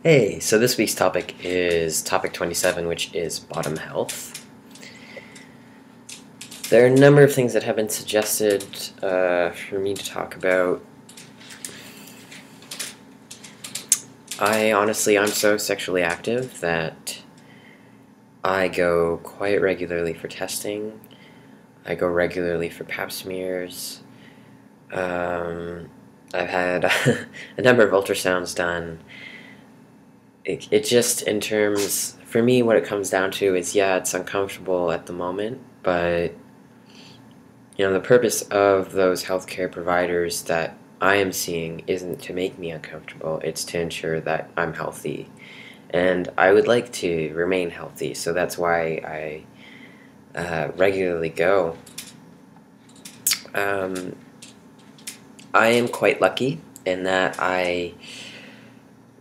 Hey, so this week's topic is topic 27, which is bottom health. There are a number of things that have been suggested for me to talk about. I'm so sexually active that I go quite regularly for testing. I go regularly for pap smears. I've had a number of ultrasounds done. It just, in terms, for me, what it comes down to is, yeah, it's uncomfortable at the moment, but the purpose of those healthcare providers that I am seeing isn't to make me uncomfortable, it's to ensure that I'm healthy. And I would like to remain healthy, so that's why I regularly go. Um, I am quite lucky in that I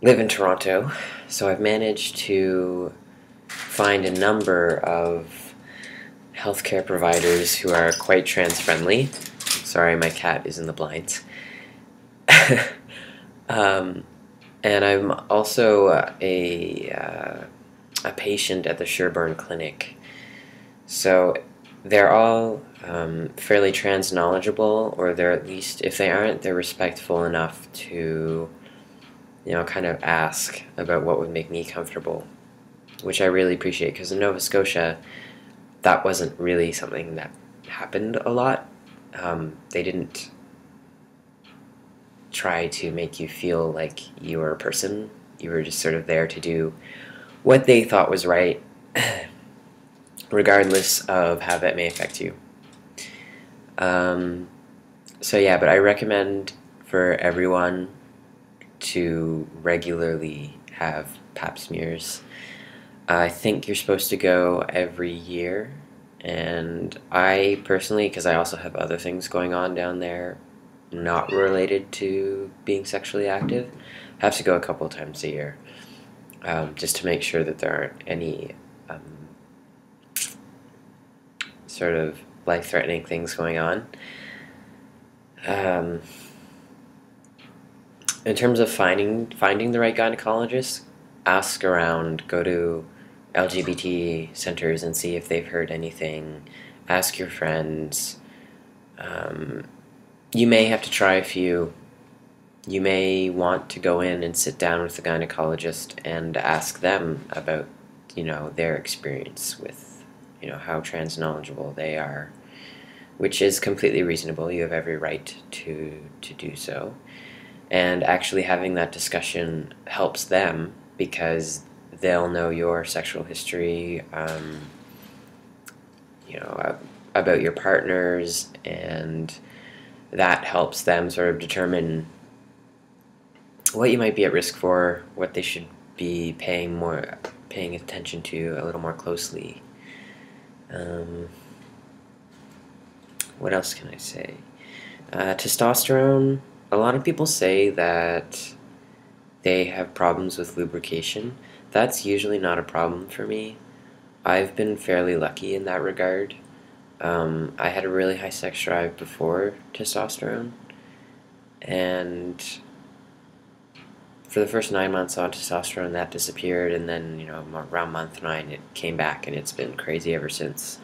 live in Toronto, so I've managed to find a number of healthcare providers who are quite trans-friendly. Sorry, my cat is in the blinds. um, and I'm also a patient at the Sherburne Clinic. So they're all fairly trans knowledgeable, or they're, at least, if they aren't, they're respectful enough to kind of ask about what would make me comfortable, which I really appreciate, because in Nova Scotia, that wasn't really something that happened a lot. They didn't try to make you feel like you were a person. You were just sort of there to do what they thought was right, regardless of how that may affect you. So yeah, but I recommend for everyone to regularly have pap smears. I think you're supposed to go every year, and I personally, because I also have other things going on down there not related to being sexually active, have to go a couple of times a year, just to make sure that there aren't any sort of life-threatening things going on. In terms of finding the right gynecologist, ask around, go to LGBT centers and see if they've heard anything. Ask your friends. You may have to try a few. You may want to go in and sit down with the gynecologist and ask them about, their experience with, how trans knowledgeable they are, which is completely reasonable. You have every right to do so. And actually having that discussion helps them, because they'll know your sexual history, about your partners, and that helps them sort of determine what you might be at risk for, what they should be paying attention to a little more closely. What else can I say? Testosterone. A lot of people say that they have problems with lubrication. That's usually not a problem for me. I've been fairly lucky in that regard. I had a really high sex drive before testosterone, and for the first 9 months on testosterone, that disappeared, and then, around month 9, it came back, and it's been crazy ever since.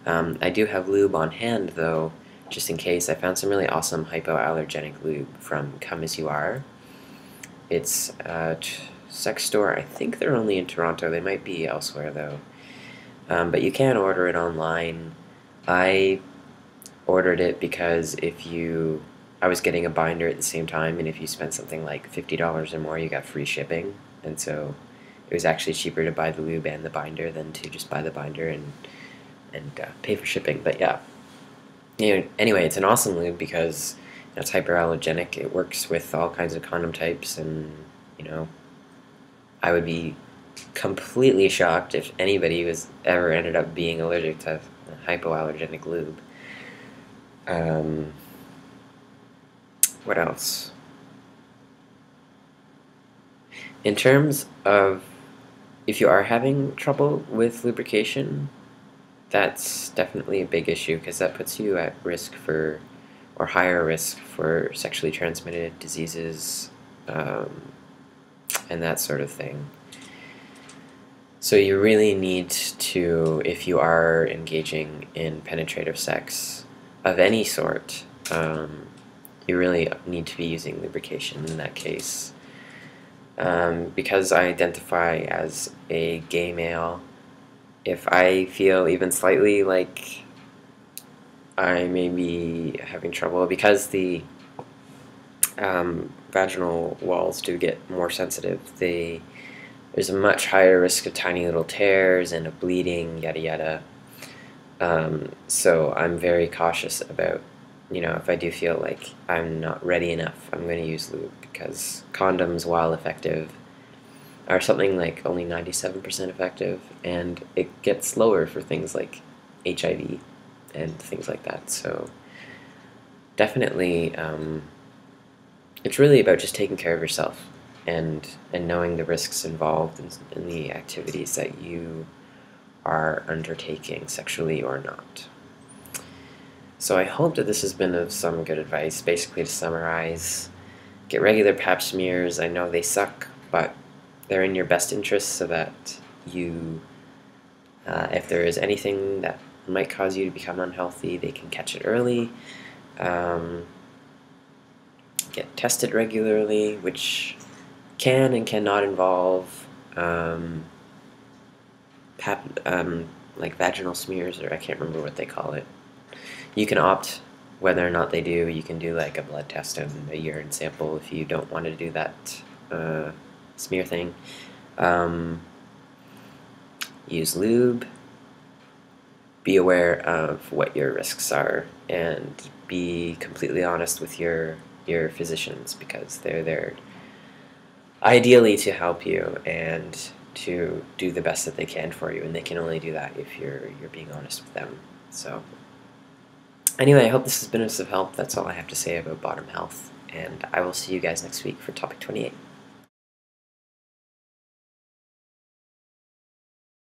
I do have lube on hand, though, just in case. I found some really awesome hypoallergenic lube from Come As You Are. It's a sex store. I think they're only in Toronto. They might be elsewhere, though. But you can order it online. I ordered it because I was getting a binder at the same time, and if you spent something like $50 or more, you got free shipping. And so it was actually cheaper to buy the lube and the binder than to just buy the binder and pay for shipping. But yeah. Anyway, it's an awesome lube because it's hyperallergenic. It works with all kinds of condom types, and I would be completely shocked if anybody was ever ended up being allergic to hypoallergenic lube. What else? In terms of if you are having trouble with lubrication, that's definitely a big issue, because that puts you at risk for, or higher risk for, sexually transmitted diseases, and that sort of thing. So you really need to, if you are engaging in penetrative sex of any sort, you really need to be using lubrication in that case. Because I identify as a gay male, if I feel even slightly like I may be having trouble, because the vaginal walls do get more sensitive, there's a much higher risk of tiny little tears and of bleeding, yada yada. So I'm very cautious about, if I do feel like I'm not ready enough, I'm going to use lube, because condoms, while effective, are something like only 97% effective, and it gets lower for things like HIV and things like that. So definitely, it's really about just taking care of yourself and knowing the risks involved in the activities that you are undertaking, sexually or not. So I hope that this has been of some good advice. Basically, to summarize, get regular pap smears. I know they suck, but they're in your best interest, so that you, if there is anything that might cause you to become unhealthy, they can catch it early. Get tested regularly, which can and cannot involve like vaginal smears, or I can't remember what they call it. You can opt whether or not they do. You can do like a blood test and a urine sample if you don't want to do that smear thing. Use lube. Be aware of what your risks are, and be completely honest with your physicians, because they're there ideally to help you and to do the best that they can for you, and they can only do that if you're being honest with them. So anyway, I hope this has been of some help. That's all I have to say about bottom health, and I will see you guys next week for topic 28.